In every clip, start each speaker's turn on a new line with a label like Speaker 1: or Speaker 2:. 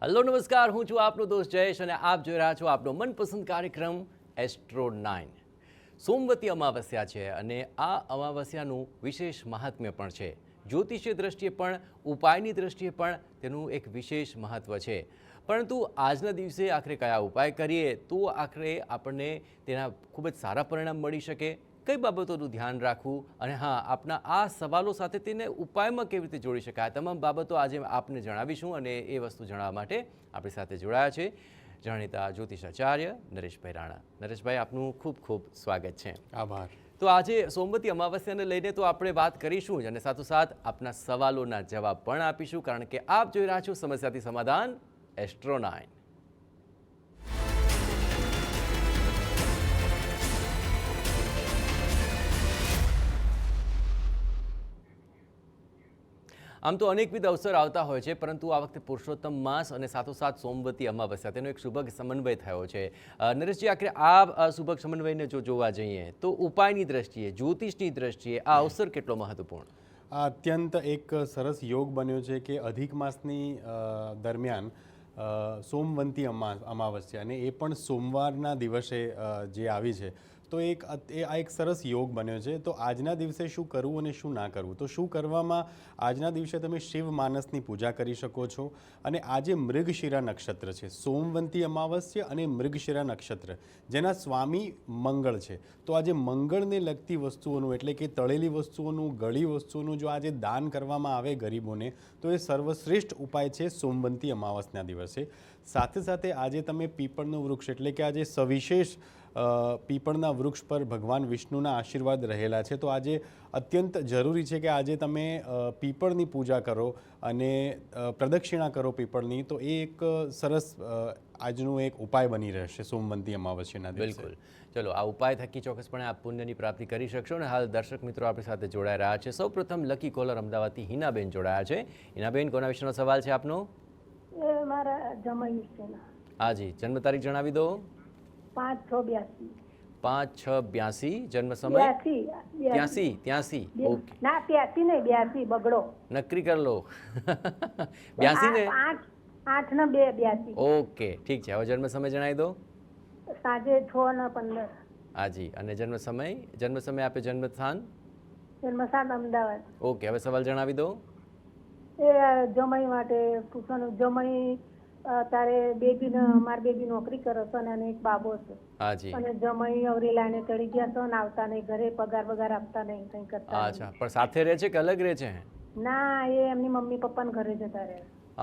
Speaker 1: Hello નમસ્કાર, હું છું આપનો દોસ્ત જયેશ અને આપ જોઈ રહ્યા છો આપનો મનપસંદ કાર્યક્રમ એસ્ટ્રો 9। સોમવતી અમાવસ્યા છે અને આ અમાવસ્યાનું વિશેષ મહાત્મ્ય પણ છે। જ્યોતિષીય દ્રષ્ટિએ પણ ઉપાયની દ્રષ્ટિએ પણ તેનું એક વિશેષ મહત્વ છે। પરંતુ આજના દિવસે આખરે કયા ઉપાય કરીએ તો આખરે આપણને તેના ખૂબ જ સારા પરિણામ મળી શકે, કઈ બાબતોનું ધ્યાન રાખવું અને હા, આપના આ સવાલો સાથે તેને ઉપાયમાં કેવી રીતે જોડી શકાય, તમામ બાબતો આજે આપને જણાવીશું। અને એ વસ્તુ જણાવવા માટે આપણી સાથે જોડાયા છે જાણીતા જ્યોતિષાચાર્ય નરેશભાઈ રાણા। નરેશભાઈ, આપનું ખૂબ ખૂબ સ્વાગત છે।
Speaker 2: આભાર।
Speaker 1: તો આજે સોમવતી અમાવસ્યાને લઈને તો આપણે વાત કરીશું જ અને સાથોસાથ આપના સવાલોના જવાબ પણ આપીશું, કારણ કે આપ જોઈ રહ્યા છો સમસ્યાથી સમાધાન એસ્ટ્રો 9। આમ તો અનેકવિધ અવસર આવતા હોય છે, પરંતુ આ વખતે પુરુષોત્તમ માસ અને સાથોસાથ સોમવતી અમાવસ્યા તેનો એક સુભગ સમન્વય થયો છે। નરેશજી, આખરે આ સુભગ સમન્વયને જો જોવા જઈએ તો ઉપાયની દ્રષ્ટિએ, જ્યોતિષની દ્રષ્ટિએ આ અવસર કેટલો મહત્વપૂર્ણ?
Speaker 2: આ અત્યંત એક સરસ યોગ બન્યો છે કે અધિક માસની દરમિયાન સોમવંતી અમાવસ્યા અને એ પણ સોમવારના દિવસે જે આવી છે, તો આ એક સરસ યોગ બન્યો છે। તો આજના દિવસે શું કરવું અને શું ના કરવું? તો શું કરવામાં, આજના દિવસે તમે શિવ માનસની પૂજા કરી શકો છો। અને આજે મૃગશિરા નક્ષત્ર છે, સોમવંતી અમાવસ્યા અને મૃગશિરા નક્ષત્ર, જેના સ્વામી મંગળ છે। તો આજે મંગળને લગતી વસ્તુઓનું, એટલે કે તળેલી વસ્તુઓનું, ગળી વસ્તુઓનું જો આજે દાન કરવામાં આવે ગરીબોને, તો એ સર્વશ્રેષ્ઠ ઉપાય છે સોમવંતી અમાવસના દિવસે। સાથે સાથે આજે તમે પીપળનું વૃક્ષ, એટલે કે આજે સવિશેષ પીપળના વૃક્ષ પર ભગવાન વિષ્ણુના આશીર્વાદ રહેલા છે, તો આજે અત્યંત જરૂરી છે કે આજે તમે પીપળની પૂજા કરો અને પ્રદક્ષિણા કરો પીપળની, તો એ એક સરસ આજનો એક ઉપાય બની રહેશે સોમવંતી અમાવસ્યાના દિવસે।
Speaker 1: બિલકુલ, ચલો આ ઉપાય થકી ચોક્કસપણે આપ પુણ્યની પ્રાપ્તિ કરી શકશો। અને હાલ દર્શક મિત્રો આપણી સાથે જોડાઈ રહ્યા છે। સૌપ્રથમ લકી કોલર અમદાવાદથી હિનાબેન જોડાયા છે। હિનાબેન, કોના વિશેનો સવાલ છે આપનો?
Speaker 3: મારા જમાઈ વિશે।
Speaker 1: હાજી, જન્મ તારીખ જણાવી દો।
Speaker 3: 5/6/82।
Speaker 1: 5/6/82। જન્મ સમય? 83। ઓકે,
Speaker 3: ના 83 નહીં, 82 બગડો
Speaker 1: નક્કી કરી લો। 82 ને?
Speaker 3: 8/2/82।
Speaker 1: ઓકે, ઠીક છે। હવે જન્મ સમય જણાવી દો।
Speaker 3: સાંજે 6:15।
Speaker 1: હાજી, અને જન્મ સમય આપે, જન્મ સ્થાન?
Speaker 3: જન્મસ્થાન અમદાવાદ।
Speaker 1: ઓકે, હવે સવાલ જણાવી દો।
Speaker 3: એ જમાઈ માટે પૂછવાનું, જમાઈ તારે મારી બેબી નોકરી કરે છે અને એક બાબો છે,
Speaker 1: હાજી,
Speaker 3: અને જમાઈ અવરેલાને ચડી ગયા છે ને આવતા નહીં, ઘરે પગાર આવતા નહીં, કંઈ કરતા
Speaker 1: અચ્છા, પણ સાથે રહે છે કે અલગ રહે છે?
Speaker 3: ના, એ એમની મમ્મી પપ્પાને ઘરે જતા રહે।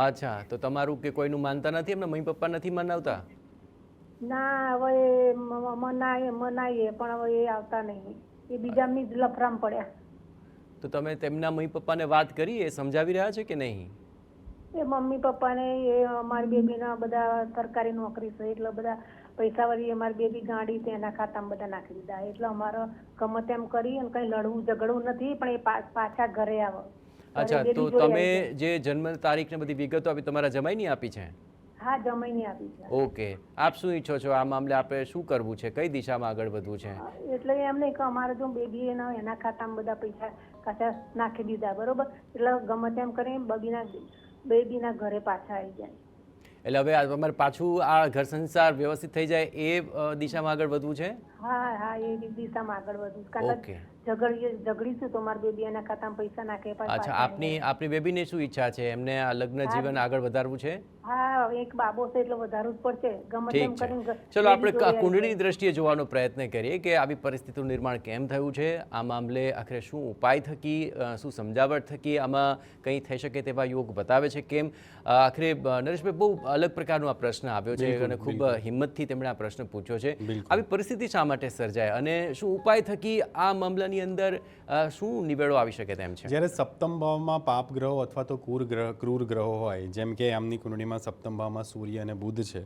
Speaker 1: અચ્છા, તો તમારું કે કોઈનું માનતા નથી? એમના મમ્મી પપ્પા નથી મનાવતા?
Speaker 3: ના, હવે મનાઈએ પણ હવે એ આવતા નહીં, એ બીજાની જ લફરામ પડ્યા।
Speaker 1: તો તમે તેમના મમ્મી પપ્પાને વાત કરી, એ સમજાવી રહ્યા છે કે નહીં?
Speaker 3: એ મમ્મી પપ્પાને, એ અમારી બેબીના બધા સરકારી નોકરી છે, એટલે બધા પૈસા વળી અમારી બેબી ગાડી તેના ખાતામાં બધા નાખી દીધા, એટલે અમારે ગમે તેમ કરી અને કઈ લડવું ઝઘડવું નથી, પણ એ પાછા ઘરે આવે।
Speaker 1: અચ્છા, તો તમે જે જન્મ તારીખ ને બધી વિગતો આપી, તમારા જમાઈની આપી છે?
Speaker 3: હા, જમાઈની આપી છે।
Speaker 1: ઓકે, આપ શું ઈચ્છો છો આ મામલે? આપણે શું કરવું છે, કઈ દિશામાં આગળ વધવું છે?
Speaker 3: એટલે એમ નહીં કે અમારે જો બેબી એના ખાતામાં બધા પૈસા પાછા નાખી દીધા, બરોબર, એટલે ગમે તેમ કરી બેબીના ઘરે પાછા આવી જાય।
Speaker 1: એટલે હવે તમારે પાછું આ ઘર સંસાર વ્યવસ્થિત થઈ જાય એ દિશામાં આગળ વધવું છે?
Speaker 3: હા હા, એ દિશામાં આગળ વધવું, કારણ કે ઝઘડીશું તો મારી બેબી એના ખાતામાં પૈસા નાખે।
Speaker 1: અચ્છા, આપની બેબીને શું ઈચ્છા છે? એમને આ લગ્ન જીવન આગળ વધારવું છે?
Speaker 3: હા, એક બાબો છે એટલે વધારવું જ પડશે, ગમે તેમ કરીને।
Speaker 1: ચલો આપણે કુંડળીની દ્રષ્ટિએ જોવાનો પ્રયત્ન કરીએ કે આવી પરિસ્થિતિનું નિર્માણ કેમ થયું છે, આ મામલે આખરે શું ઉપાય થકી, શું સમજાવટ થકી આમાં કંઈ થઈ શકે તેવા યોગ બતાવે છે કેમ? આખરે નરેશભાઈ, બહુ અલગ પ્રકારનો આ પ્રશ્ન આવ્યો છે અને ખૂબ હિંમતથી તેમણે આ પ્રશ્ન પૂછ્યો છે। આવી પરિસ્થિતિ શા માટે સર્જાય અને શું ઉપાય થકી આ મામલાની અંદર શું નિવેડો આવી શકે તેમ છે?
Speaker 2: જ્યારે સપ્તમ ભાવમાં પાપ ગ્રહો અથવા તો ક્રૂર ગ્રહો હોય, જેમ કે આમની કુંડળીમાં સપ્તમ ભાવમાં સૂર્ય અને બુધ છે,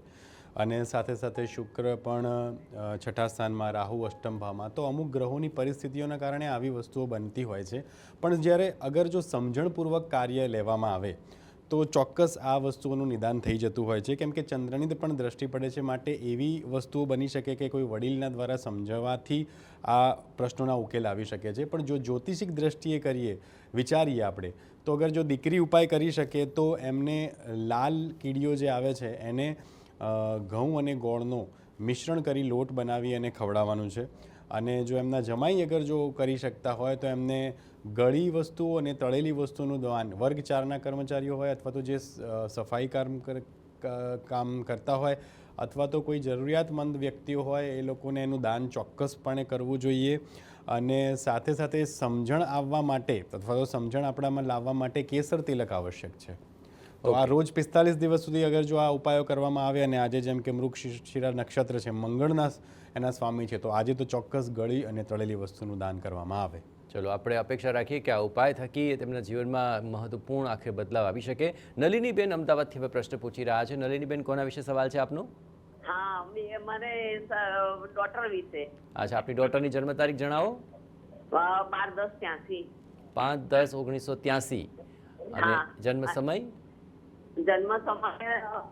Speaker 2: અને સાથે સાથે શુક્ર પણ છઠ્ઠા સ્થાનમાં, રાહુ અષ્ટમ ભાવમાં, તો અમુક ગ્રહોની પરિસ્થિતિઓના કારણે આવી વસ્તુઓ બનતી હોય છે। પણ જ્યારે અગર જો સમજણપૂર્વક કાર્ય લેવામાં આવે તો ચોક્કસ આ વસ્તુઓનું નિદાન થઈ જતું હોય છે, કેમ કે ચંદ્રની પણ દ્રષ્ટિ પડે છે. માટે એવી વસ્તુઓ બની શકે કે કોઈ વડીલના દ્વારા સમજાવવાથી આ પ્રશ્નોના ઉકેલ આવી શકે છે. પણ જો જ્યોતિષિક દ્રષ્ટિએ વિચારીએ આપણે, તો અગર જો દીકરી ઉપાય કરી શકે તો એમને લાલ કીડીઓ જે આવે છે એને ઘઉં અને ગોળનો મિશ્રણ કરી લોટ બનાવી અને ખવડાવવાનું છે. અને જો એમના જમાઈ અગર જો કરી શકતા હોય તો એમને ગળી વસ્તુઓ અને તળેલી વસ્તુનું દાન, વર્ગ 4ના કર્મચારીઓ હોય અથવા તો જે સફાઈ કામ કરતા હોય અથવા તો કોઈ જરૂરિયાતમંદ વ્યક્તિઓ હોય, એ લોકોને એનું દાન ચોક્કસપણે કરવું જોઈએ. અને સાથે સાથે સમજણ આવવા માટે અથવા તો સમજણ આપણામાં લાવવા માટે કેસર તિલક આવશ્યક છે. તો આ રોજ 45 દિવસ સુધી અગર જો આ ઉપાયો કરવામાં આવે, અને આજે જેમ કે મૃગશિરા નક્ષત્ર છે, મંગળના એના સ્વામી છે, તો આજે તો ચોક્કસ ગળી અને તળેલી વસ્તુનું દાન કરવામાં આવે.
Speaker 1: ચલો, આપણે અપેક્ષા રાખીએ કે આ ઉપાય થકી તેમના જીવનમાં મહત્વપૂર્ણ આખરે બદલાવ આવી શકે. નલિનીબેન અમદાવાદથી હવે પ્રશ્ન પૂછી રહ્યા છે. નલિનીબેન, કોના વિશે સવાલ છે આપનો?
Speaker 4: હા, મને ડોટર વિશે.
Speaker 1: અચ્છા, આપની ડોટરની જન્મ તારીખ જણાવો.
Speaker 4: 12/10/83.
Speaker 1: 5/10/1983. અને જન્મ સમય?
Speaker 4: જન્મ સમય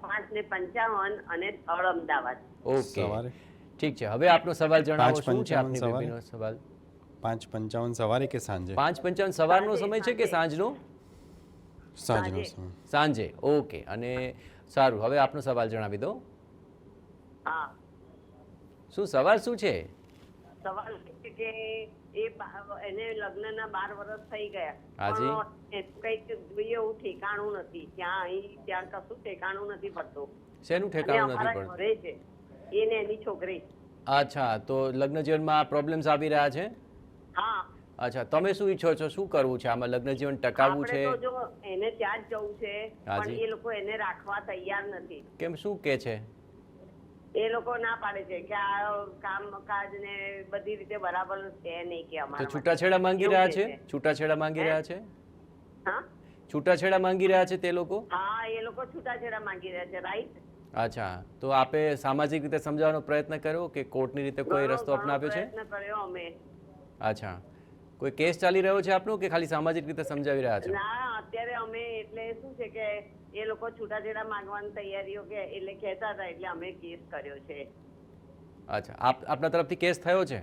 Speaker 4: 5:55 અને સ્થળ અમદાવાદ.
Speaker 1: ઓકે, ઠીક છે. હવે આપનો સવાલ જણાવો. શું છે આપની બેબીનો સવાલ?
Speaker 2: 5:55 સવારે કે સાંજે?
Speaker 1: 5:55 સવારનો સમય છે કે સાંજનો?
Speaker 2: સાંજનો સમય.
Speaker 1: સાંજે. ઓકે, અને સારું, હવે આપનો સવાલ જણાવી દો.
Speaker 4: હા,
Speaker 1: શું સવાલ શું છે?
Speaker 4: સવાલ છે કે એને લગ્નના 12 વર્ષ થઈ ગયા,
Speaker 1: હાજી.
Speaker 4: પણ કંઈક જોઈએ એવું ઠેકાણું નથી. ત્યાં કશું ઠેકાણું નથી પડતું.
Speaker 1: શેનું ઠેકાણું નથી પડતું?
Speaker 4: ઘરે છે એને એની છોકરી.
Speaker 1: અચ્છા, તો લગ્ન જીવનમાં પ્રોબ્લેમ્સ આવી રહ્યા છે?
Speaker 4: હા.
Speaker 1: અચ્છા, તમે શું ઈચ્છો છો? શું કરવું છે આમાં? લગ્ન જીવન ટકાવવું છે?
Speaker 4: આપણે તો જો એને ત્યાં જ જવું છે,
Speaker 1: હાજી.
Speaker 4: પણ એ લોકો એને રાખવા તૈયાર નથી.
Speaker 1: કેમ, શું કે છે?
Speaker 4: એ લોકો ના પાડે છે કે આ કામકાજ ને બધી રીતે બરાબર છે નહીં કે
Speaker 1: તો
Speaker 4: અમારા
Speaker 1: છૂટાછેડા માંગી
Speaker 4: એવું
Speaker 1: રહ્યા
Speaker 4: કે
Speaker 1: છે? છૂટાછેડા માંગી રહ્યા છે?
Speaker 4: હા,
Speaker 1: છૂટાછેડા માંગી રહ્યા છે તે લોકો?
Speaker 4: હા, એ લોકો છૂટાછેડા માંગી રહ્યા છે. રાઈટ.
Speaker 1: અચ્છા, તો આપે સામાજિક રીતે સમજાવવાનો પ્રયત્ન કર્યો કે કોર્ટની રીતે કોઈ રસ્તો અપનાવ્યો છે?
Speaker 4: પ્રયત્ન કર્યો અમે.
Speaker 1: અચ્છા, કોઈ કેસ ચાલી રહ્યો છે આપનો કે ખાલી સામાજિક રીતે સમજાવી રહ્યા છો?
Speaker 4: ના, અત્યારે અમે એટલે શું છે કે એ લોકો છૂટાછેડા માંગવાની તૈયારીઓ કે એટલે કહેતા હતા, એટલે અમે કેસ કર્યો છે.
Speaker 1: અચ્છા, આપના તરફથી કેસ થયો છે?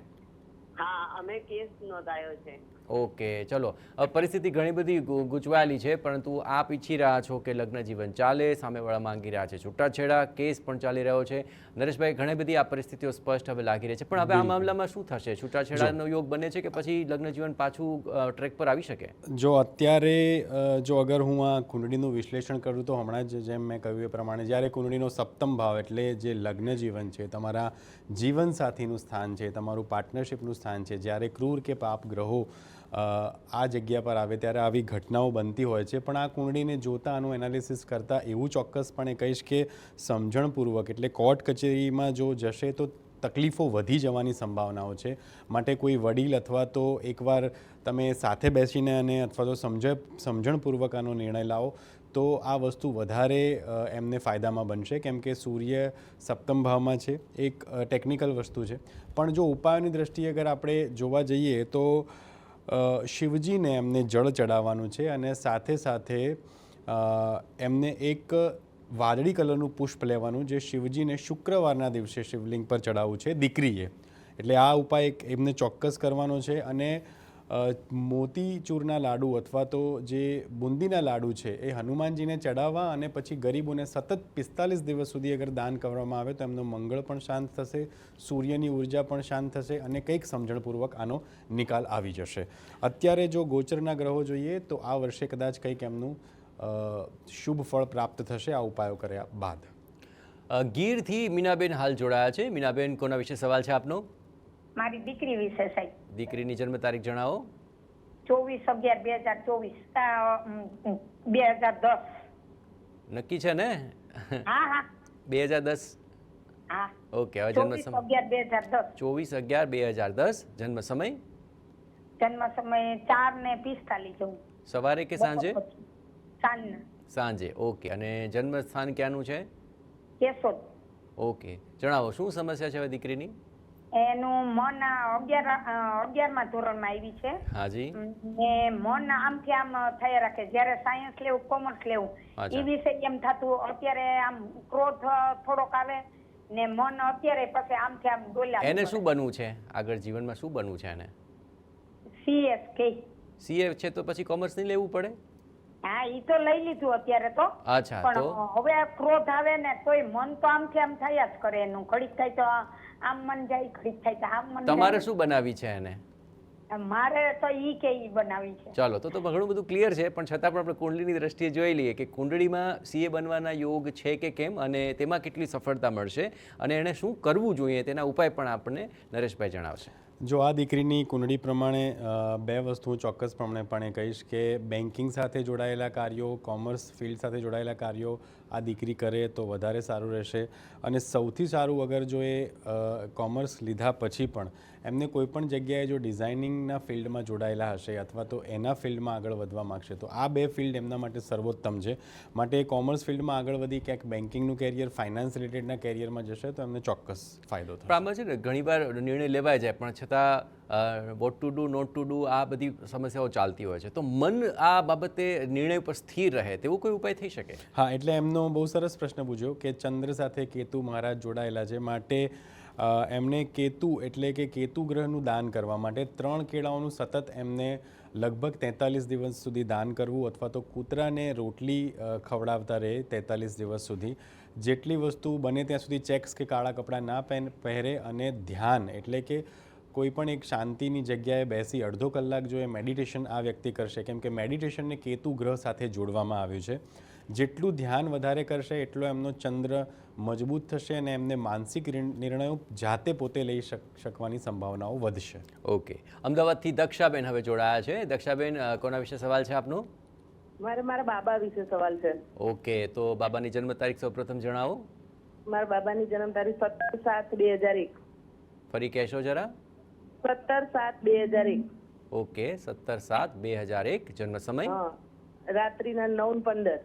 Speaker 4: હા, અમે કેસ નોંધાયો છે.
Speaker 1: ઓકે, ચલો. પરિસ્થિતિ ઘણી બધી ગૂંચવાયેલી છે, પરંતુ આપ ઈચ્છી રહ્યા છો કે લગ્ન જીવન ચાલે, સામેવાળા માંગી રહ્યા છે છૂટાછેડા, કેસ પણ ચાલી રહ્યો છે. નરેશભાઈ, ઘણી બધી આ પરિસ્થિતિઓ સ્પષ્ટ હવે લાગી રહી છે, પણ હવે આ મામલામાં શું થશે? છૂટાછેડાનો યોગ બને છે કે પછી લગ્ન જીવન પાછું ટ્રેક પર આવી શકે?
Speaker 2: જો અત્યારે જો અગર હું આ કુંડળીનું વિશ્લેષણ કરું તો હમણાં જ જેમ મેં કહ્યું એ પ્રમાણે જ્યારે કુંડળીનો સપ્તમ ભાવ એટલે જે લગ્ન જીવન છે, તમારા જીવનસાથીનું સ્થાન છે, તમારું પાર્ટનરશિપનું સ્થાન છે, જ્યારે ક્રૂર કે પાપ ગ્રહો આ જગ્યા પર આવે ત્યારે આવી ઘટનાઓ બનતી હોય છે. પણ આ કુંડળીને જોતા, આનું એનાલિસિસ કરતાં એવું ચોક્કસપણે કહીશ કે સમજણપૂર્વક એટલે કોર્ટ કચેરીમાં જો જશે તો તકલીફો વધી જવાની સંભાવનાઓ છે. માટે કોઈ વડીલ અથવા તો એકવાર તમે સાથે બેસીને અને અથવા તો સમજણપૂર્વક આનો નિર્ણય લાવો તો આ વસ્તુ વધારે એમને ફાયદામાં બનશે, કેમ કે સૂર્ય સપ્તમ ભાવમાં છે. એક ટેકનિકલ વસ્તુ છે. પણ જો ઉપાયોની દ્રષ્ટિએ અગર આપણે જોવા જઈએ તો શિવજીને એમને જળ ચડાવવાનું છે અને સાથે સાથે એમને એક વાદળી કલરનું પુષ્પ લેવાનું, જે શિવજીને શુક્રવારના દિવસે શિવલિંગ પર ચડાવવું છે દીકરીએ. એટલે આ ઉપાય એમને ચોક્કસ કરવાનો છે. અને મોતીચૂરના લાડુ અથવા તો જે બુંદીના લાડુ છે એ હનુમાનજીને ચડાવવા અને પછી ગરીબોને સતત 45 દિવસ સુધી અગર દાન કરવામાં આવે તો એમનો મંગળ પણ શાંત થશે, સૂર્યની ઉર્જા પણ શાંત થશે અને કંઈક સમજણપૂર્વક આનો નિકાલ આવી જશે. અત્યારે જો ગોચરના ગ્રહો જોઈએ તો આ વર્ષે કદાચ કંઈક એમનું શુભ ફળ પ્રાપ્ત થશે આ ઉપાયો કર્યા બાદ.
Speaker 1: ગીરથી મીનાબેન હાલ જોડાયા છે. મીનાબેન, કોના વિશે સવાલ છે આપનો?
Speaker 5: મારી દીકરી વિશે સાહેબ.
Speaker 1: દીકરીની જન્મ તારીખ જણાવો.
Speaker 5: 24/11/2010. 2010.
Speaker 1: નક્કી છે ને?
Speaker 5: હા હા
Speaker 1: 2010.
Speaker 5: હા.
Speaker 1: ઓકે, હવે જન્મ સમય
Speaker 5: 24/11/2010.
Speaker 1: 24/11/2010. જન્મ સમય?
Speaker 5: જન્મ સમય 4:45 જેવું.
Speaker 1: સવારે કે સાંજે?
Speaker 5: સાંજના.
Speaker 1: સાંજે. ઓકે, અને જન્મ સ્થાન ક્યાંનું છે?
Speaker 5: કેશોદ.
Speaker 1: ઓકે, જણાવો શું સમસ્યા છે હવે દીકરીની?
Speaker 5: એનું મન 11મા ધોરણમાં આવી છે.
Speaker 1: હાજી.
Speaker 5: ને મન આમથી આમ થયા રાખે. જ્યારે સાયન્સ લેવું કોમર્સ લેવું
Speaker 1: અચ્છા.
Speaker 5: એ વિશે એમ થતું. અત્યારે આમ ક્રોધ થોડોક આવે ને મન અત્યારે પછી આમથી આમ ડોલ્યા.
Speaker 1: એને શું બનવું છે આગળ જીવનમાં, શું બનવું છે એને?
Speaker 5: CS કે
Speaker 1: સીએ છે તો પછી કોમર્સ નહીં લેવું પડે?
Speaker 5: હા ઈ તો લઈ લીધું અત્યારે તો.
Speaker 1: અચ્છા, તો
Speaker 5: પણ હવે ક્રોધ આવે ને તોય મન તો આમથી આમ થયા જ કરે એનું. ઘડીક થાય તો આમ મન જાય, ઘડીક થાય તો આમ મન
Speaker 1: તમારે
Speaker 5: જાય.
Speaker 1: શું બનાવી છે એને?
Speaker 5: મારે તો ઈ કે ઈ બનાવી છે.
Speaker 1: ચાલો, તો ઘણું બધું ક્લિયર છે, પણ છતાં પણ આપણે કુંડળીની દ્રષ્ટિએ જોઈ લઈએ કે કુંડળીમાં સીએ બનવાના યોગ છે કે કેમ, અને તેમાં કેટલી સફળતા મળશે, અને એણે શું કરવું જોઈએ તેના ઉપાય પણ આપણને નરેશભાઈ જણાવશે.
Speaker 2: જો આ દીકરીની કુંડળી પ્રમાણે બે વસ્તુ હું ચોક્કસપણે કહીશ કે બેન્કિંગ સાથે જોડાયેલા કાર્યો, કોમર્સ ફિલ્ડ સાથે જોડાયેલા કાર્યો આ દીકરી કરે તો વધારે સારું રહેશે. અને સૌથી સારું અગર જો એ કોમર્સ લીધા પછી પણ એમને કોઈપણ જગ્યાએ જો ડિઝાઇનિંગના ફિલ્ડમાં જોડાયેલા હશે અથવા તો એના ફિલ્ડમાં આગળ વધવા માગશે તો આ બે ફિલ્ડ એમના માટે સર્વોત્તમ છે. માટે કોમર્સ ફિલ્ડમાં આગળ વધી ક્યાંક બેન્કિંગનું કેરિયર, ફાઇનાન્સ રિલેટેડના કેરિયરમાં જશે તો એમને ચોક્કસ ફાયદો થશે.
Speaker 1: આમાં છે ને ઘણીવાર નિર્ણય લેવાય જાય, પણ છતાં what to do, not to do, આ બધી સમસ્યાઓ ચાલતી હોય છે. તો મન આ બાબતે નિર્ણય પર સ્થિર રહે તેવો કોઈ ઉપાય થઈ શકે?
Speaker 2: હા, એટલે એમનો બહુ સરસ પ્રશ્ન પૂછ્યો કે ચંદ્ર સાથે કેતુ મહારાજ જોડાયેલા છે. માટે એમને કેતુ એટલે કે કેતુ ગ્રહનું દાન કરવા માટે 3 કેળાઓનું સતત એમને લગભગ 43 દિવસ સુધી દાન કરવું, અથવા તો કૂતરાને રોટલી ખવડાવતા રહે 43 દિવસ સુધી. જેટલી વસ્તુ બને ત્યાં સુધી ચેક્સ કે કાળા કપડાં ના પહેરે, અને ધ્યાન એટલે કે કોઈ પણ એક શાંતિની જગ્યાએ બેસી અડધો કલાક જો એ મેડિટેશન આ વ્યક્તિ કરશે, કેમ કે મેડિટેશનને કેતુ ગ્રહ સાથે જોડવામાં આવ્યું છે. જેટલું ધ્યાન વધારે કરશે એટલો એમનો ચંદ્ર મજબૂત થશે અને એમને માનસિક નિર્ણયો જાતે પોતે લઈ શકવાની સંભાવનાઓ વધશે.
Speaker 1: ઓકે, અમદાવાદથી દક્ષાબેન હવે જોડાયા છે. દક્ષાબેન, કોના વિશે સવાલ છે આપનો?
Speaker 6: મારા બાબા વિશે સવાલ છે.
Speaker 1: ઓકે, તો બાબાની જન્મ તારીખ સૌપ્રથમ જણાવો.
Speaker 6: મારા બાબાની જન્મ તારીખ 17/7/2001.
Speaker 1: ફરી કહેશો જરા?
Speaker 6: 17/7/2001.
Speaker 1: ઓકે, 17/7/2001. જન્મ સમય?
Speaker 6: રાત્રિના 9:15.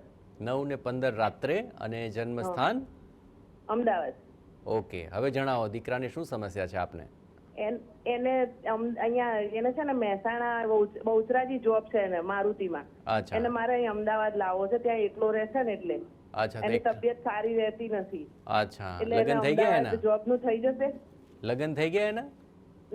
Speaker 1: 9:15 રાત્રે. અને જન્મ સ્થાન?
Speaker 6: અમદાવાદ.
Speaker 1: ઓકે, હવે જણાવો દીકરાને શું સમસ્યા છે આપને?
Speaker 6: એને અહીંયા એને છે ને મહેસાણા બહુચરાજી જોબ છે એને મારુતિમાં.
Speaker 1: અચ્છા.
Speaker 6: એને મારે અહીં અમદાવાદ લાવવો છે, ત્યાં એકલો રહેશે ને એટલે.
Speaker 1: અચ્છા,
Speaker 6: એની તબિયત સારી રહેતી નથી.
Speaker 1: અચ્છા,
Speaker 6: એટલે
Speaker 1: લગ્ન થઈ ગયા એના?
Speaker 6: જોબ નું થઈ જશે?
Speaker 1: લગ્ન થઈ ગયા એના?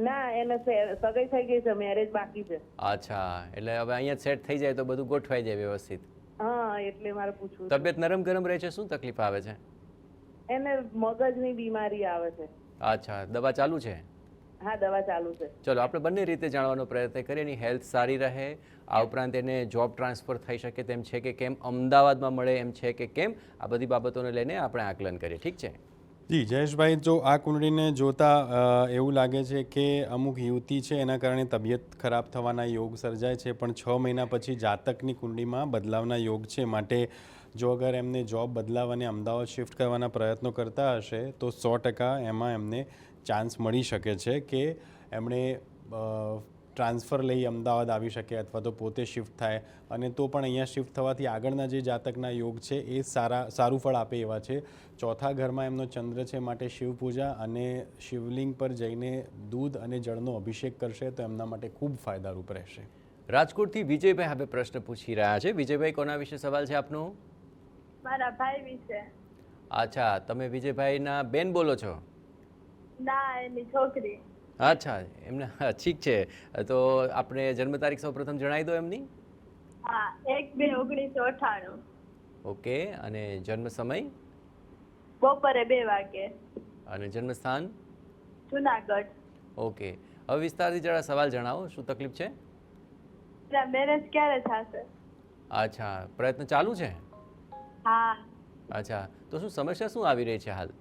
Speaker 6: ના, એને સગાઈ થઈ ગઈ છે, મેરેજ બાકી છે.
Speaker 1: અચ્છા, એટલે હવે અહીંયા સેટ થઈ જાય તો બધું ગોઠવાઈ જાય વ્યવસ્થિત.
Speaker 6: હા, એટલે મારે પૂછવું.
Speaker 1: તબિયત નરમ ગરમ રહે છે? શું તકલીફ આવે છે
Speaker 6: એને? મગજની બીમારી આવે છે.
Speaker 1: અચ્છા, દવા ચાલુ છે?
Speaker 6: હા, દવા ચાલુ છે.
Speaker 1: ચલો, આપણે બંને રીતે જાણવાનો પ્રયત્ન કરીએ. એની હેલ્થ સારી રહે, આ ઉપરાંત એને જોબ ટ્રાન્સફર થઈ શકે તેમ છે કે કેમ, અમદાવાદમાં મળે એમ છે કે કેમ, આ બધી બાબતોને લઈને આપણે આકલન કરીએ. ઠીક છે
Speaker 2: જી જયેશભાઈ, જો આ કુંડળીને જોતા એવું લાગે છે કે અમુક યુવતી છે એના કારણે તબિયત ખરાબ થવાના યોગ સર્જાય છે, પણ 6 મહિના પછી જાતકની કુંડળીમાં બદલાવના યોગ છે. માટે જો અગર એમને જોબ બદલાવ અને અમદાવાદ શિફ્ટ કરવાના પ્રયત્નો કરતા હશે તો 100% એમાં એમને ચાન્સ મળી શકે છે કે એમણે ટ્રાન્સફર લઈ અમદાવાદ આવી શકે અથવા તો પોતે શિફ્ટ થાય. અને તો પણ અહીંયા શિફ્ટ થવાથી આગળના જે જાતકના યોગ છે એ સારું ફળ આપે એવા છે. 4થા ઘરમાં એમનો ચંદ્ર છે, માટે શિવ પૂજા અને શિવલિંગ પર જઈને દૂધ અને જળનો અભિષેક કરશે તો એમના માટે ખૂબ ફાયદારૂપ રહેશે.
Speaker 1: રાજકોટથી વિજયભાઈ હવે પ્રશ્ન પૂછી રહ્યા છે. વિજયભાઈ, કોના વિશે સવાલ છે આપનો?
Speaker 7: મારા ભાઈ વિશે.
Speaker 1: અચ્છા, તમે વિજયભાઈના બેન બોલો છો?
Speaker 7: ના, એની છોકરી.
Speaker 1: અચ્છા, એમને ઠીક છે. તો આપણે જન્મ તારીખ સૌપ્રથમ જણાવી દો એમની.
Speaker 7: હા, 1/2/1998.
Speaker 1: ઓકે, અને જન્મ સમય?
Speaker 7: બપોરે 2 વાગે.
Speaker 1: અને જન્મ સ્થાન?
Speaker 7: જુનાગઢ.
Speaker 1: ઓકે, હવે વિસ્તારથી જરા સવાલ જણાવો, શું તકલીફ છે?
Speaker 7: મેરેજ ક્યારે થશે?
Speaker 1: અચ્છા, પ્રયત્ન ચાલુ છે?
Speaker 7: હા.
Speaker 1: અચ્છા, તો શું સમસ્યા શું આવી રહી છે હાલ?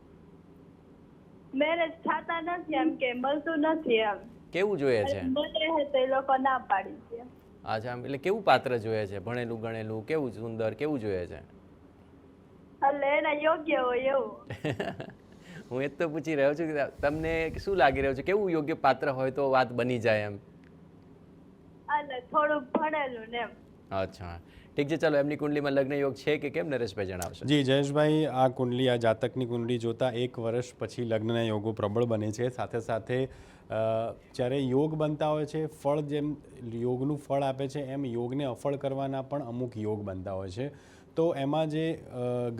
Speaker 7: મેરેજ થતા નથી, એમ કે મળતું નથી. એમ
Speaker 1: કેવું જોઈએ છે?
Speaker 7: મળે તો એ લોકો ના પાડી છે.
Speaker 1: અચ્છા, એટલે કેવું પાત્ર જોઈએ છે? ભણેલું ગણેલું, કેવું સુંદર, કેવું જોઈએ છે?
Speaker 7: એટલે એના યોગ્ય હોય એવું.
Speaker 1: હું એ તો પૂછી રહ્યો છું કે તમને શું લાગી રહ્યું છે, કેવું યોગ્ય પાત્ર હોય તો વાત બની જાય એમ?
Speaker 7: એટલે થોડુંક ભણેલું ને એમ.
Speaker 1: અચ્છા, ઠીક છે, ચાલો એમની કુંડલીમાં લગ્ન યોગ છે કે કેમ નરેશભાઈ જણાવશો.
Speaker 2: જી જયેશભાઈ, આ કુંડલી, આ જાતકની કુંડલી જોતાં 1 વર્ષ પછી લગ્નના યોગો પ્રબળ બને છે. સાથે સાથે જ્યારે યોગ બનતા હોય છે, ફળ જેમ યોગનું ફળ આપે છે એમ યોગને અફળ કરવાના પણ અમુક યોગ બનતા હોય છે. તો એમાં જે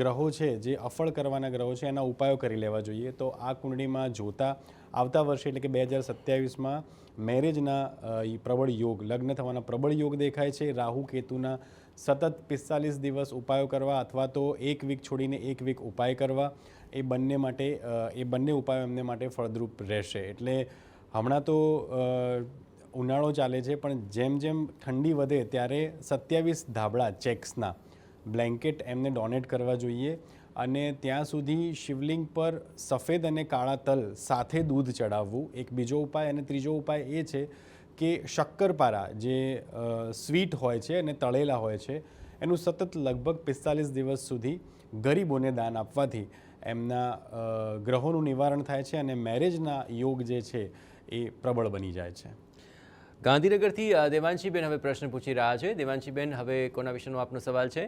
Speaker 2: ગ્રહો છે, જે અફળ કરવાના ગ્રહો છે, એના ઉપાયો કરી લેવા જોઈએ. તો આ કુંડળીમાં જોતાં આવતા વર્ષે એટલે કે 2027માં મેરેજના પ્રબળ યોગ, લગ્ન થવાના પ્રબળ યોગ દેખાય છે. રાહુ કેતુના સતત 45 દિવસ ઉપાયો કરવા અથવા તો 1 વીક છોડીને 1 વીક ઉપાય કરવા, એ બંને ઉપાયો એમને માટે ફળદ્રુપ રહેશે. એટલે હમણાં તો ઉનાળો ચાલે છે, પણ જેમ જેમ ઠંડી વધે ત્યારે 27 ધાબળા ચેક્સના બ્લેન્કેટ એમને ડોનેટ કરવા જોઈએ. અને ત્યાં સુધી શિવલિંગ પર સફેદ અને કાળા તલ સાથે દૂધ ચડાવવું એક બીજો ઉપાય. અને ત્રીજો ઉપાય એ છે કે શક્કરપારા જે સ્વીટ હોય છે અને તળેલા હોય છે, એનું સતત લગભગ 45 દિવસ સુધી ગરીબોને દાન આપવાથી એમના ગ્રહોનું નિવારણ થાય છે અને મેરેજના યોગ જે છે એ પ્રબળ બની જાય છે.
Speaker 1: ગાંધીનગરથી દેવાંશીબેન હવે પ્રશ્ન પૂછી રહ્યા છે. દેવાંશીબેન, હવે કોના વિશેનો આપનો સવાલ છે?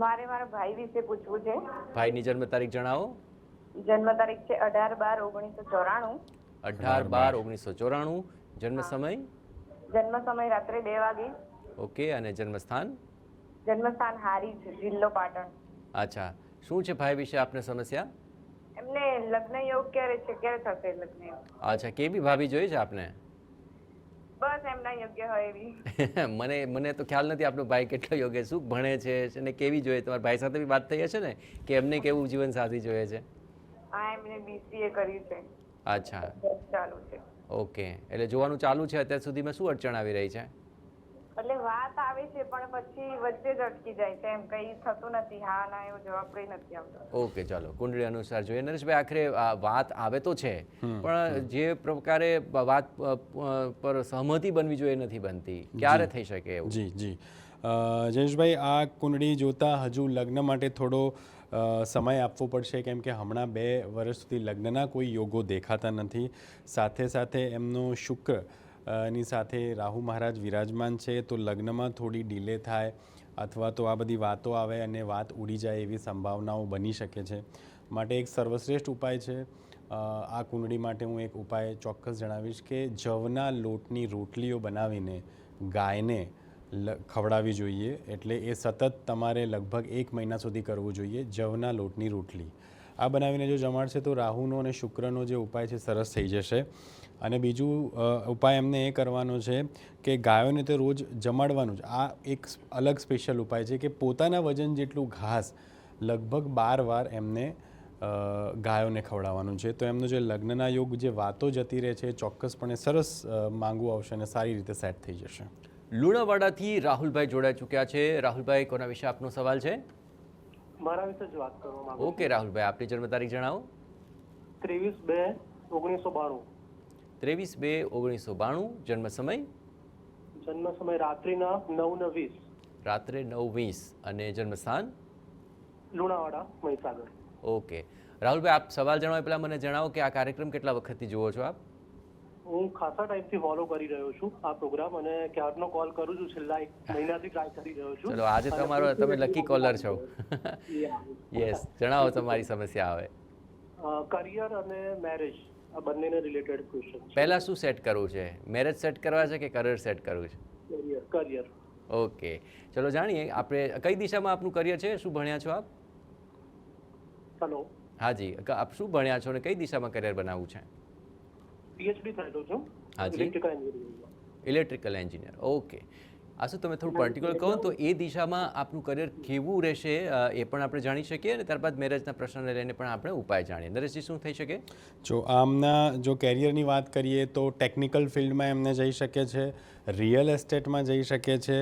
Speaker 8: મારા ભાઈ વિશે પૂછવું છે.
Speaker 1: ભાઈની જન્મ તારીખ જણાવો.
Speaker 8: જન્મ તારીખ છે 18/12/1994.
Speaker 1: 18/12/1994. જન્મ સમય?
Speaker 8: જન્મ સમય રાત્રે 2 વાગે.
Speaker 1: ઓકે. અને જન્મ સ્થાન?
Speaker 8: જન્મ સ્થાન હારીજ, જિલ્લો પાટણ.
Speaker 1: અચ્છા, શું છે ભાઈ વિશે આપને સમસ્યા?
Speaker 8: એમને લગ્ન યોગ ક્યારે છે, ક્યારે થશે લગ્ન યોગ?
Speaker 1: અચ્છા, કેવી ભાભી જોઈએ છે આપને?
Speaker 8: બસ એમના યોગ્ય હોય એવી.
Speaker 1: મને તો ખ્યાલ નથી આપનો ભાઈ કેટલો યોગ્ય, શું ભણે છે અને કેવી જોઈએ? તમારા ભાઈ સાથે બી વાત થઈ હશે ને કે એમને કેવું જીવન સાથી જોઈએ છે?
Speaker 8: હા, એમને BCA કર્યું છે.
Speaker 1: અચ્છા,
Speaker 8: ચાલુ છે.
Speaker 1: ઓકે. એટલે જોવાનું ચાલુ છે. અત્યાર સુધીમાં શું અડચણ આવી રહી છે?
Speaker 8: એટલે વાત આવે છે પણ પછી વચ્ચે જ અટકી જાય છે, એમ કઈ થતું નથી. હા ના એવો જવાબ કઈ નથી આવતો.
Speaker 1: ઓકે, ચાલો કુંડળી અનુસાર જોઈએ. નરેશભાઈ, આખરે વાત આવે તો છે, પણ જે પ્રકારે વાત પર સહમતિ બનવી જોઈએ નથી બનતી. ક્યારે થઈ શકે એવું?
Speaker 2: જી જયેશભાઈ, આ કુંડળી જોતા હજુ લગ્ન માટે થોડો સમય આપવો પડશે, કેમ કે હમણાં 2 વર્ષ સુધી લગ્નના કોઈ યોગો દેખાતા નથી. સાથે સાથે એમનો શુક્ર ની સાથે રાહુ મહારાજ વિરાજમાન છે, તો લગ્નમાં થોડી ડિલે થાય અથવા તો આ બધી વાતો આવે અને વાત ઉડી જાય એવી સંભાવનાઓ બની શકે છે. માટે એક સર્વશ્રેષ્ઠ ઉપાય છે. આ કુંડળી માટે હું એક ઉપાય ચોક્કસ જણાવીશ કે જવના લોટની રોટલીઓ બનાવીને ગાયને ખવડાવવી જોઈએ. એટલે એ સતત તમારે લગભગ 1 મહિના સુધી કરવું જોઈએ. જવના લોટની રોટલી આ બનાવીને જો જમાડશે તો રાહુનો અને શુક્રનો જે ઉપાય છે સરસ થઈ જશે. અને બીજું ઉપાય એમને એ કરવાનો છે કે ગાયોને તો રોજ જમાડવાનું જ. આ એક અલગ સ્પેશિયલ ઉપાય છે કે પોતાના વજન જેટલું ઘાસ લગભગ 12 વાર એમને ગાયોને ખવડાવવાનું છે. તો એમનો જે લગ્નના યોગ, જે વાતો જતી રહે છે, ચોક્કસપણે સરસ માંગવું આવશે અને સારી રીતે સેટ થઈ જશે.
Speaker 1: લુણાવાડાથી રાહુલભાઈ જોડાઈ ચૂક્યા છે. રાહુલભાઈ, કોના વિશે આપનો સવાલ છે?
Speaker 9: મારા વિશે જ વાત કરવા માંગુ.
Speaker 1: ઓકે રાહુલભાઈ, આપની જન્મ તારીખ જણાવો.
Speaker 9: 23/2/1992.
Speaker 1: 23/2/1992. જન્મ સમય?
Speaker 9: જન્મ સમય રાત્રિના 9:20.
Speaker 1: રાત્રે 9:20. અને જન્મ સ્થાન?
Speaker 9: લુણાવાડા, મહીસાગર.
Speaker 1: ઓકે રાહુલભાઈ, આપ સવાલ જણાવો પહેલાં મને જણાવો કે આ કાર્યક્રમ કેટલા વખતથી જુઓ છો આપ?
Speaker 9: હું ખાસા ટાઈમથી ફોલો કરી રહ્યો છું આ પ્રોગ્રામ અને ક્યારનો કોલ કરું છું, છેલ્લા 1 મહિનાથી ટ્રાય કરી રહ્યો છું.
Speaker 1: ચલો, આજે તમે લકી કોલર છો. યસ, જણાવો તમારી સમસ્યા હવે.
Speaker 9: કરિયર અને મેરેજ આ બંનેને રિલેટેડ ક્વેશ્ચન.
Speaker 1: પહેલા શું સેટ કરવું છે? મેરેજ સેટ કરવા છે કે કરિયર સેટ કરવું છે?
Speaker 9: કરિયર.
Speaker 1: ઓકે, ચલો જાણીએ. આપણે કઈ દિશામાં આપનું કરિયર છે? શું ભણ્યા છો આપ?
Speaker 9: હેલો.
Speaker 1: હાજી, આપ શું ભણ્યા છો અને કઈ દિશામાં કરિયર બનાવવું છે?
Speaker 9: PhD થયેલો છું.
Speaker 1: હાજી, ઇલેક્ટ્રિકલ એન્જિનિયર. ઓકે, આ શું તમે થોડું પર્ટિક્યુલર કહો તો એ દિશામાં આપનું કરિયર કેવું રહેશે એ પણ આપણે જાણી શકીએ અને ત્યારબાદ મેરેજના પ્રશ્નને લઈને પણ આપણે ઉપાય જાણીએ. નરેશજી, શું થઈ શકે?
Speaker 2: જો કેરિયરની વાત કરીએ તો ટેકનિકલ ફિલ્ડમાં એમને જઈ શકે છે, રિયલ એસ્ટેટમાં જઈ શકે છે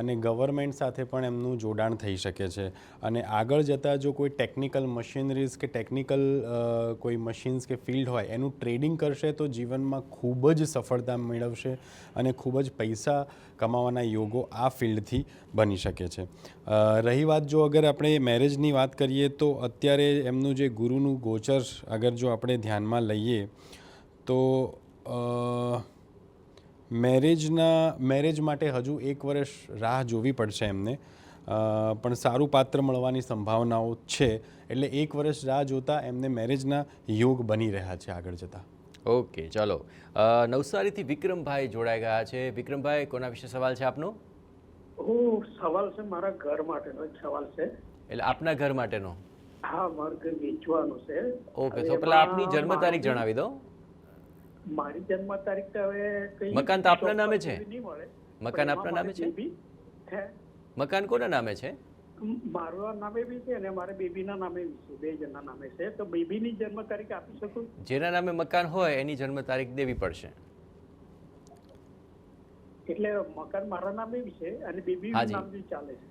Speaker 2: અને ગવર્મેન્ટ સાથે પણ એમનું જોડાણ થઈ શકે છે. અને આગળ જતાં જો કોઈ ટેકનિકલ મશીનરીઝ કે ટેકનિકલ કોઈ મશીન્સ કે ફિલ્ડ હોય એનું ટ્રેડિંગ કરશે તો જીવનમાં ખૂબ જ સફળતા મેળવશે અને ખૂબ જ પૈસા કમાવાના યોગો આ ફિલ્ડથી બની શકે છે. રહી વાત જો અગર આપણે મેરેજની વાત કરીએ તો અત્યારે એમનું જે ગુરુનું ગોચર અગર જો આપણે ધ્યાનમાં લઈએ તો મેરેજ માટે હજુ 1 વર્ષ રાહ જોવી પડશે એમને. પણ સારું પાત્ર મળવાની સંભાવનાઓ છે. એટલે 1 વર્ષ રાહ જોતા એમને મેરેજના યોગ બની રહ્યા છે આગળ જતાં.
Speaker 1: ઓકે, ચાલો. નવસારીથી વિક્રમભાઈ જોડાઈ ગયા છે. વિક્રમભાઈ, કોના વિશે સવાલ છે આપનો?
Speaker 10: સવાલ છે મારા ઘર માટેનો એક સવાલ છે.
Speaker 1: એટલે આપના ઘર માટેનો?
Speaker 10: હા, મારું ઘર વેચવાનું છે.
Speaker 1: ઓકે, તો પહેલા આપની જન્મ તારીખ જણાવી દો.
Speaker 10: મારી જન્મ તારીખ તો હવે કઈ
Speaker 1: મકાન તો આપના નામે છે?
Speaker 10: નહીં મળે.
Speaker 1: મકાન આપના નામે છે? મકાન કોના નામે છે?
Speaker 10: મારા નામે બી છે અને મારા બેબીના નામે બી છે. 2 જણના નામે છે. તો બેબીની જન્મ તારીખ આપી શકું?
Speaker 1: જેના નામે મકાન હોય એની જન્મ તારીખ દેવી પડશે.
Speaker 10: એટલે મકાન મારા નામે બી છે અને બેબીનું
Speaker 1: હાજી.
Speaker 10: નામ બી ચાલે છે.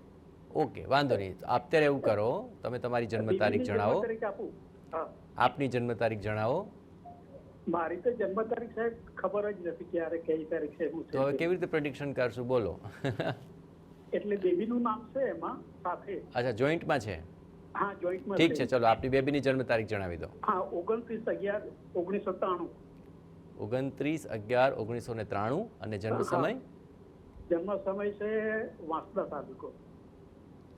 Speaker 1: ઓકે, વાંધો નહીં. અત્યારે એવું કરો, તમે તમારી જન્મ તારીખ
Speaker 10: બેબીની
Speaker 1: જણાવો.
Speaker 10: જન્મ તારીખ આપું? હા,
Speaker 1: આપની જન્મ તારીખ જણાવો.
Speaker 10: મારી તો જન્મ તારીખ સાહેબ ખબર જ નથી ક્યારે કઈ તારીખ છે શું
Speaker 1: તો હવે
Speaker 10: છે.
Speaker 1: કેવી રીતે પ્રેડિક્શન કરશું, બોલો?
Speaker 10: એટલે બેબીનું નામ છે એમાં સાથે.
Speaker 1: અચ્છા, જોઈન્ટમાં છે?
Speaker 10: હા, જોઈન્ટમાં
Speaker 1: ઠીક છે, ચલો આપની બેબીની જન્મ તારીખ જણાવી દો.
Speaker 10: હા, 29/11/1993.
Speaker 1: 29/11/1993. અને જન્મ સમય?
Speaker 10: જન્મ સમય છે વાંસદા તાલુકો.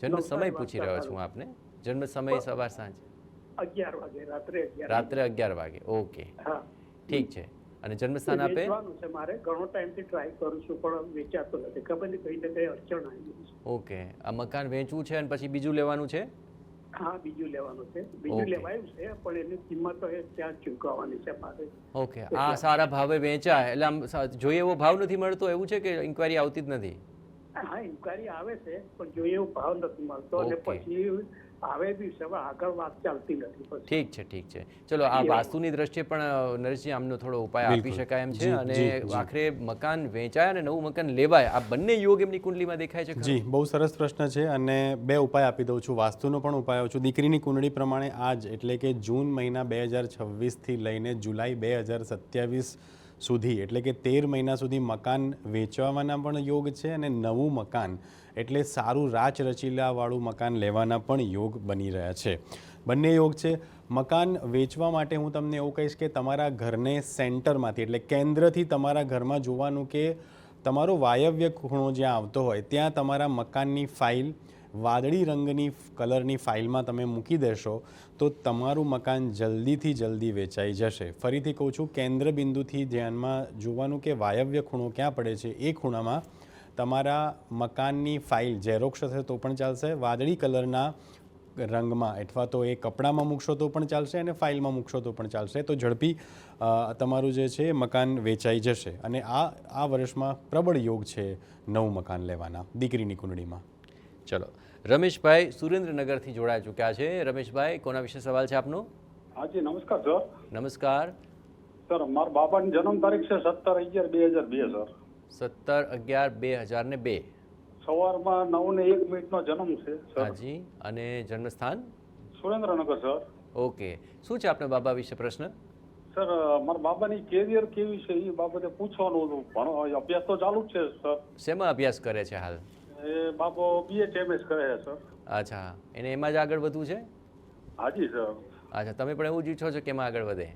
Speaker 1: જન્મ સમય પૂછી રહ્યો છું હું આપને. જન્મ સમય સવાર સાંજ?
Speaker 10: 11 વાગે, રાત્રે 11.
Speaker 1: રાત્રે 11 વાગે. ઓકે,
Speaker 10: હા,
Speaker 1: ઠીક છે. અને જન્મસ્થાન આપે?
Speaker 10: વેચવાનું છે મારે. ઘણો ટાઈમથી ટ્રાય કરું છું પણ વેચાતો નથી. ખબર નહીં કઈ ને કઈ અડચણ આવી છે.
Speaker 1: ઓકે, આ મકાન વેચવું છે અને પછી બીજું લેવાનું છે?
Speaker 10: હા, બીજું લેવાનું છે. બીજું
Speaker 1: ઓકે.
Speaker 10: લેવાયું છે પણ એની કિંમત હવે ત્યાં જ ચૂકવવાની છે મારે.
Speaker 1: ઓકે, આ સારા ભાવે વેચાય એટલે આમ જોઈએ એવો ભાવ નથી મળતો એવું છે કે ઇન્ક્વાયરી આવતી જ નથી?
Speaker 10: હા, ઇન્કવાયરી આવે છે પણ જોઈએ એવો ભાવ નથી મળતો અને
Speaker 1: ઓકે.
Speaker 10: પછી આવે બી છે. હવે આગળ વાત ચાલતી નથી પછી.
Speaker 1: ઠીક છે, ઠીક છે. ચલો, આ વાસ્તુની દ્રષ્ટિએ પણ નરેશજી આમનો થોડો ઉપાય આપી
Speaker 2: બિલકુલ.
Speaker 1: શકાય એમ છે.
Speaker 2: જી,
Speaker 1: અને
Speaker 2: જી, જી.
Speaker 1: આખરે મકાન વેચાય અને નવું મકાન લેવાય, આ બંને યોગ એમની કુંડલીમાં દેખાય છે ખરા?
Speaker 2: જી, બહુ સરસ પ્રશ્ન છે અને 2 ઉપાય આપી દઉં છું. વાસ્તુનો પણ ઉપાય આપું છું. દીકરીની કુંડળી પ્રમાણે આજ એટલે કે જૂન મહિના 2026થી લઈને જુલાઈ 2027 સુધી એટલે કે 13 મહિના સુધી મકાન વેચવાના પણ યોગ છે અને નવું મકાન એટલે સારું રાચ રચીલાવાળું મકાન લેવાના પણ યોગ બની રહ્યા છે. બંને યોગ છે. મકાન વેચવા માટે હું તમને એવું કહીશ કે તમારા ઘરને સેન્ટરમાંથી એટલે કેન્દ્રથી તમારા ઘરમાં જોવાનું કે તમારો વાયવ્ય ખૂણો જ્યાં આવતો હોય ત્યાં તમારા મકાનની ફાઇલ વાદળી રંગની કલરની ફાઇલમાં તમે મૂકી દેશો તો તમારું મકાન જલ્દીથી જલ્દી વેચાઈ જશે. ફરીથી કહું છું, કેન્દ્ર બિંદુથી ધ્યાનમાં જોવાનું કે વાયવ્ય ખૂણો ક્યાં પડે છે. એ ખૂણામાં તમારા મકાનની ફાઇલ ઝેરોક્ષ હશે તો પણ ચાલશે, વાદળી કલરના રંગમાં અથવા તો એ કપડામાં મૂકશો તો પણ ચાલશે અને ફાઇલમાં મૂકશો તો પણ ચાલશે. તો ઝડપી તમારું જે છે મકાન વેચાઈ જશે અને આ વર્ષમાં પ્રબળ યોગ છે નવું મકાન લેવાના દીકરીની કુંડળીમાં.
Speaker 1: ચલો, રમેશભાઈ સુરેન્દ્રનગરથી જોડાઈ ચૂક્યા છે. રમેશભાઈ, કોના વિશે સવાલ છે આપનો?
Speaker 11: હાજી, નમસ્કાર સર.
Speaker 1: નમસ્કાર
Speaker 11: સર, મારા બાબાની જન્મ તારીખ છે 17/11/2002 સર.
Speaker 1: 17/11/2002.
Speaker 11: સવારમાં 9:01 જન્મ છે સર.
Speaker 1: હાજી. અને જન્મસ્થાન?
Speaker 11: સુરેન્દ્રનગર સર.
Speaker 1: ઓકે, શું છે આપના બાબા વિશે પ્રશ્ન?
Speaker 11: સર, મારા બાબાની કેરિયર કેવી છે એ બાબતે પૂછવાનું હતું. ભણો અભ્યાસ તો ચાલુ જ છે સર.
Speaker 1: શેમાં અભ્યાસ કરે છે હાલ?
Speaker 11: એ બાબો BHMS કરે છે સર.
Speaker 1: અચ્છા, એને એમાં જ આગળ વધવું છે?
Speaker 11: હાજી સર.
Speaker 1: અચ્છા, તમે પણ એવું જ ઈચ્છો છો કે એમાં આગળ વધે?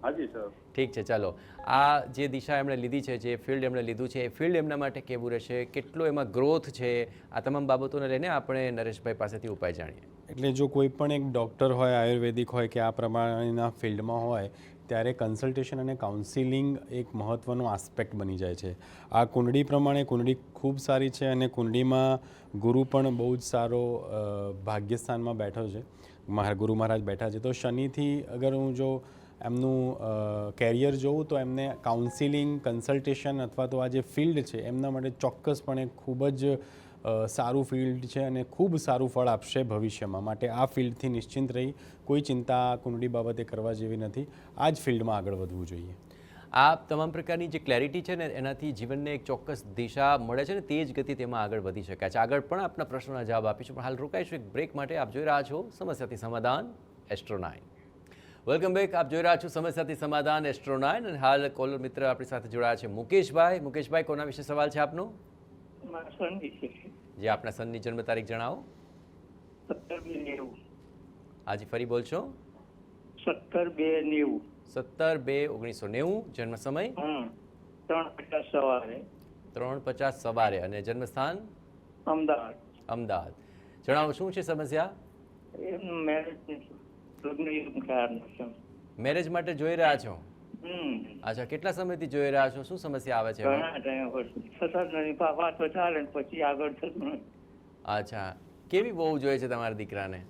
Speaker 11: હાજી સર.
Speaker 1: ઠીક છે, ચાલો. આ જે દિશા એમણે લીધી છે, જે ફિલ્ડ એમણે લીધું છે, એ ફિલ્ડ એમના માટે કેવું રહેશે, કેટલો એમાં ગ્રોથ છે, આ તમામ બાબતોને લઈને આપણે નરેશભાઈ પાસેથી ઉપાય જાણીએ.
Speaker 2: એટલે જો કોઈ પણ એક ડૉક્ટર હોય, આયુર્વેદિક હોય કે આ પ્રમાણેના ફિલ્ડમાં હોય ત્યારે કન્સલ્ટેશન અને કાઉન્સિલિંગ એક મહત્ત્વનો આસ્પેક્ટ બની જાય છે. આ કુંડળી પ્રમાણે કુંડળી ખૂબ સારી છે અને કુંડળીમાં ગુરુ પણ બહુ જ સારો ભાગ્યસ્થાનમાં બેઠો છે. ગુરુ મહારાજ બેઠા છે. તો શનિથી અગર હું જો એમનું કેરિયર જોઉં તો એમને કાઉન્સિલિંગ, કન્સલ્ટેશન અથવા તો આ જે ફિલ્ડ છે એમના માટે ચોક્કસપણે ખૂબ જ સારું ફિલ્ડ છે અને ખૂબ સારું ફળ આપશે ભવિષ્યમાં. માટે આ ફિલ્ડથી નિશ્ચિંત રહી કોઈ ચિંતા કુંડળી બાબતે કરવા જેવી નથી. આ જ ફિલ્ડમાં આગળ વધવું જોઈએ.
Speaker 1: આ તમામ પ્રકારની જે ક્લેરિટી છે ને એનાથી જીવનને એક ચોક્કસ દિશા મળે છે ને તે જ ગતિ તેમાં આગળ વધી શકાય છે. આગળ પણ આપના પ્રશ્નોના જવાબ આપીશું, પણ હાલ રોકાઈશું એક બ્રેક માટે. આપ જોઈ રહ્યા છો સમસ્યાથી સમાધાન એસ્ટ્રો 9. Welcome back. આપ જોઈ રહ્યા છો સમસ્યાથી સમાધાન એસ્ટ્રો 9 અને હાલ કોલર મિત્ર આપણી સાથે જોડાયા છે મુકેશભાઈ. મુકેશભાઈ, કોના વિશે સવાલ છે આપનો? જે આપના સનની જન્મ તારીખ જણાવો.
Speaker 10: 17/2/90.
Speaker 1: આજે ફરી બોલશો?
Speaker 10: 17/2/90.
Speaker 1: 17/2/1990. જન્મ સમય?
Speaker 10: 3:50 સવારે.
Speaker 1: 3:50 સવારે. અને જન્મસ્થાન?
Speaker 10: અમદાવાદ.
Speaker 1: અમદાવાદ. જણાવો શું છે સમસ્યા?
Speaker 12: એમનું મેરેજ લગ્ન ખરાબ નથી.
Speaker 1: મેરેજ માટે જોઈ રહ્યા છો? અચ્છા, કેટલા સમયથી જોઈ રહ્યા છો? શું સમસ્યા આવે છે?
Speaker 12: ઘણા ટાઈમ થતા નથી, વાતો ચાલે ને પછી આગળ થતું નથી.
Speaker 1: અચ્છા, કેવી બહુ જોઈએ છે તમારા દીકરાને?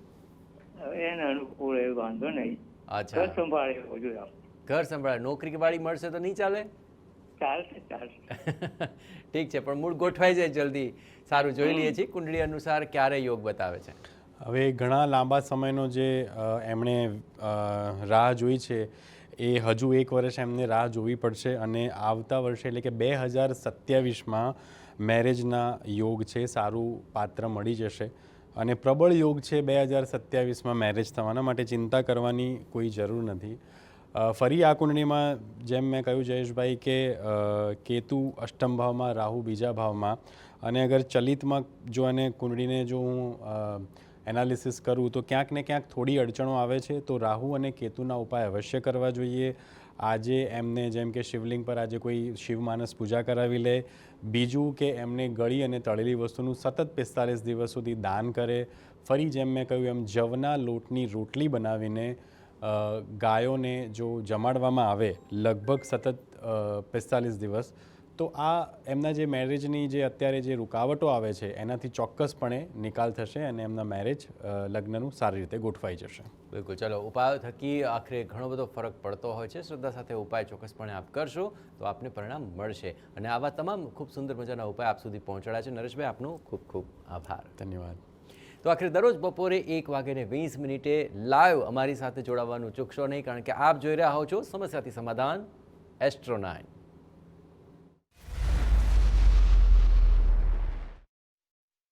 Speaker 12: એને અનુકૂળ એ વાંધો નહીં.
Speaker 1: અચ્છા,
Speaker 12: ઘર સંભાળે એવું જોઈએ આપણે.
Speaker 1: ઘર સંભાળે. નોકરી વાળી મળશે તો નહીં ચાલે?
Speaker 12: ચાલશે ચાલશે.
Speaker 1: ઠીક છે, પણ મૂળ ગોઠવાઈ જાય જલ્દી. સારું, જોઈ લઈએ છીએ કુંડળી અનુસાર ક્યારે યોગ બતાવે છે.
Speaker 2: હવે ઘણા લાંબા સમયનો જે એમણે રાહ જોઈ છે એ હજુ 1 વર્ષ એમને રાહ જોવી પડશે અને આવતા વર્ષે એટલે કે 2027માં મેરેજના યોગ છે, સારું પાત્ર મળી જશે અને પ્રબળ યોગ છે 2027માં મેરેજ થવાના, માટે ચિંતા કરવાની કોઈ જરૂર નથી. ફરી આ કુંડળીમાં જેમ મેં કહ્યું જયેશભાઈ કે કેતુ અષ્ટમ ભાવમાં, રાહુ બીજા ભાવમાં, અને અગર ચલિતમાં જો અને કુંડળીને જો હું એનાલિસિસ કરું તો ક્યાંક ને ક્યાંક થોડી અડચણો આવે છે. તો રાહુ અને કેતુના ઉપાય અવશ્ય કરવા જોઈએ. આજે એમને જેમ કે શિવલિંગ પર આજે કોઈ શિવ માનસ પૂજા કરાવી લે. બીજું કે એમને ગળી અને તળેલી વસ્તુનું સતત 45 દિવસ સુધી દાન કરે. ફરી જેમ મેં કહ્યું એમ જવના લોટની રોટલી બનાવીને ગાયોને જો જમાડવામાં આવે લગભગ સતત 45 દિવસ, તો આ એમના જે મેરેજની જે અત્યારે જે રૂકાવટો આવે છે એનાથી ચોક્કસપણે નિકાલ થશે અને એમના મેરેજ લગ્નનું સારી રીતે ગોઠવાઈ જશે.
Speaker 1: બિલકુલ. ચલો, ઉપાયો થકી આખરે ઘણો બધો ફરક પડતો હોય છે. શ્રદ્ધા સાથે ઉપાય ચોક્કસપણે આપ કરશો તો આપને પરિણામ મળશે. અને આવા તમામ ખૂબ સુંદર મજાના ઉપાય આપ સુધી પહોંચાડ્યા છે. નરેશભાઈ, આપનો ખૂબ ખૂબ આભાર.
Speaker 2: ધન્યવાદ.
Speaker 1: તો આખરે દરરોજ બપોરે 1:20 લાઈવ અમારી સાથે જોડાવાનું ચૂકશો નહીં, કારણ કે આપ જોઈ રહ્યા હો છો સમસ્યાથી સમાધાન એસ્ટ્રો 9.